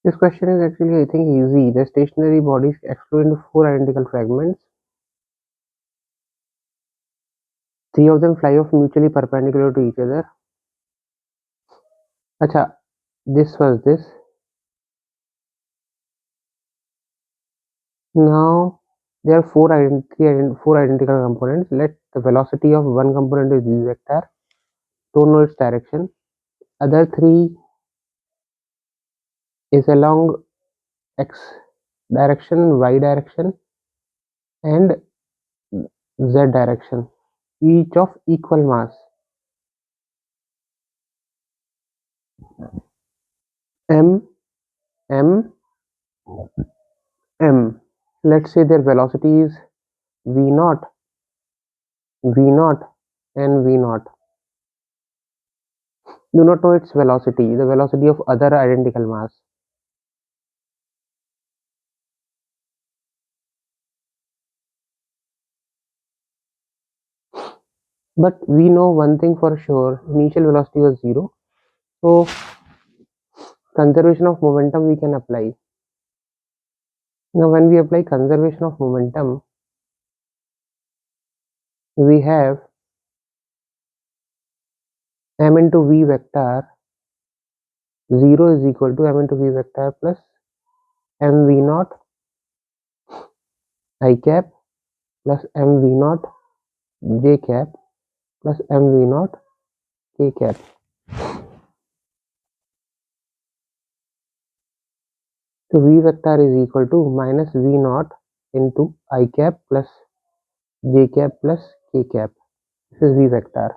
This question is actually, I think, easy. The stationary bodies explode into four identical fragments. Three of them fly off mutually perpendicular to each other. Acha, this was this. Now there are four identical components. Let the velocity of one component is v vector. Don't know its direction. Other three is along x direction, y direction, and z direction, each of equal mass. M, M, M. Let's say their velocity is v naught, v naught, and v naught. Do not know its velocity, the velocity of other identical mass. But we know one thing for sure, initial velocity was 0. So conservation of momentum we can apply. Now when we apply conservation of momentum, we have m into v vector 0 is equal to m into v vector plus mv naught I cap plus mv naught j cap plus mv naught k cap. So v vector is equal to minus v naught into I cap plus j cap plus k cap. This is v vector.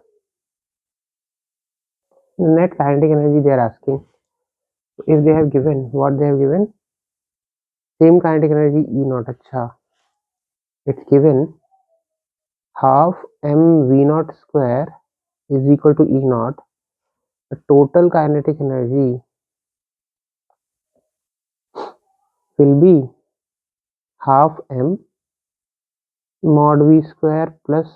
Net kinetic energy they are asking. If they have given what they have given, same kinetic energy E naught. Acha, it's given half mv naught square is equal to E naught. The total kinetic energy will be half m mod v square plus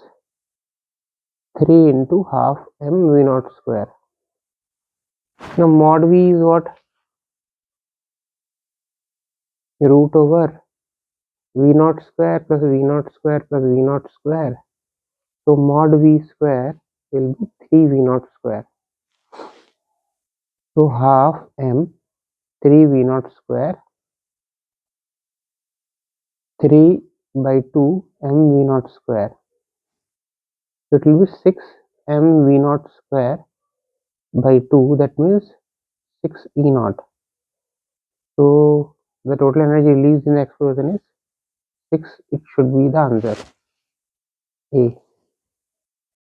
3 into half m v naught square. Now mod v is what? Root over v naught square plus v naught square plus v naught square. So mod v square will be 3 v naught square. So half m 3 v naught square 3 by 2 m v naught square. So it will be 6 m v naught square by 2, that means 6 E naught. So the total energy released in the explosion is 6. It should be the answer A.